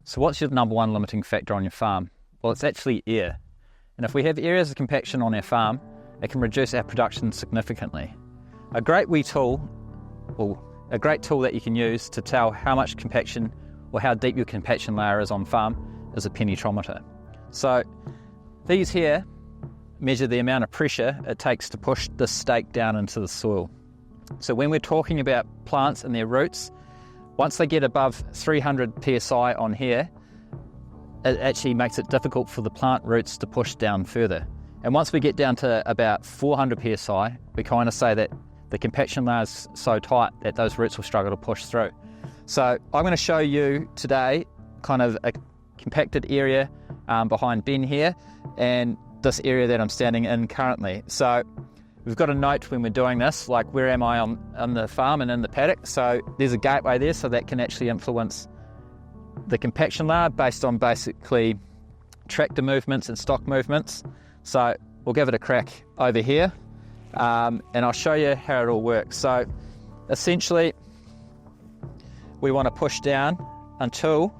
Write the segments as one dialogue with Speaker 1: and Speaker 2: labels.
Speaker 1: So what's your number one limiting factor on your farm? Well, it's actually air. And if we have areas of compaction on our farm, it can reduce our production significantly. A great tool that you can use to tell how much compaction or how deep your compaction layer is on farm is a penetrometer. So these here measure the amount of pressure it takes to push this stake down into the soil. So when we're talking about plants and their roots, once they get above 300 psi on here, it actually makes it difficult for the plant roots to push down further. And once we get down to about 400 psi, we kind of say that the compaction layer is so tight that those roots will struggle to push through. So I'm going to show you today kind of a compacted area behind Ben here and this area that I'm standing in currently. So we've got a note when we're doing this, like where am I on the farm and in the paddock. So there's a gateway there, so that can actually influence the compaction layer based on basically tractor movements and stock movements. So we'll give it a crack over here and I'll show you how it all works. So essentially we want to push down until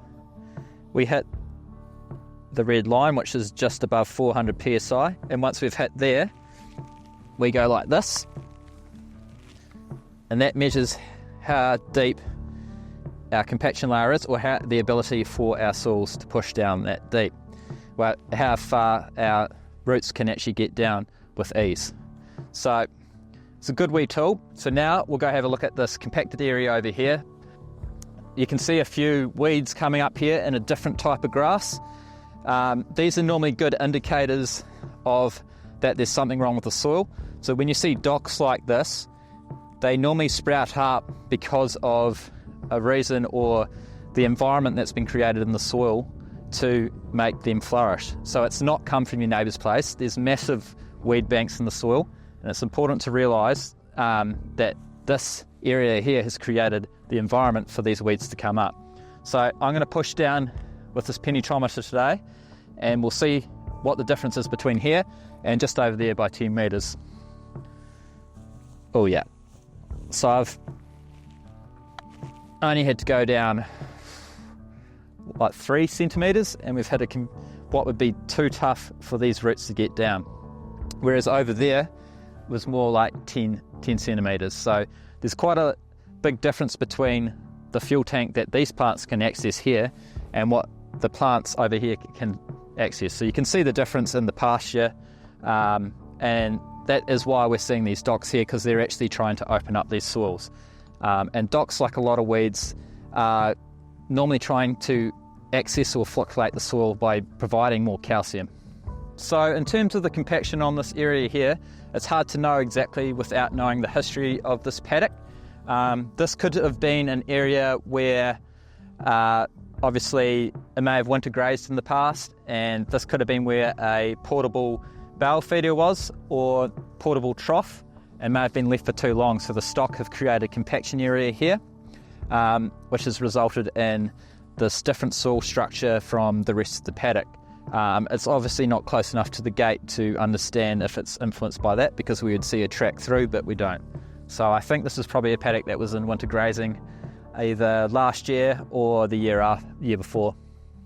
Speaker 1: we hit the red line, which is just above 400 psi, and once we've hit there we go like this, and that measures how deep our compaction layer is, or how the ability for our soils to push down that deep, well, how far our roots can actually get down with ease. So it's a good wee tool. So now we'll go have a look at this compacted area over here. You can see a few weeds coming up here in a different type of grass. These are normally good indicators of that there's something wrong with the soil. So when you see docks like this, they normally sprout up because of a reason or the environment that's been created in the soil to make them flourish. So it's not come from your neighbour's place. There's massive weed banks in the soil, and it's important to realise that this area here has created the environment for these weeds to come up. So I'm going to push down with this penetrometer today, and we'll see what the difference is between here and just over there by 10 metres. Oh yeah, so I've only had to go down like 3 centimetres, and we've had what would be too tough for these roots to get down. Whereas over there was more like 10 centimetres. So there's quite a big difference between the fuel tank that these plants can access here and what the plants over here can access. So you can see the difference in the pasture, and that is why we're seeing these docks here, because they're actually trying to open up these soils. And docks, like a lot of weeds, are normally trying to access or flocculate the soil by providing more calcium. So in terms of the compaction on this area here, it's hard to know exactly without knowing the history of this paddock. This could have been an area where obviously it may have winter grazed in the past, and this could have been where a portable bale feeder was, or portable trough, and may have been left for too long, so the stock have created compaction area here, which has resulted in this different soil structure from the rest of the paddock. It's obviously not close enough to the gate to understand if it's influenced by that, because we would see a track through, but we don't. So I think this is probably a paddock that was in winter grazing either last year or the year before.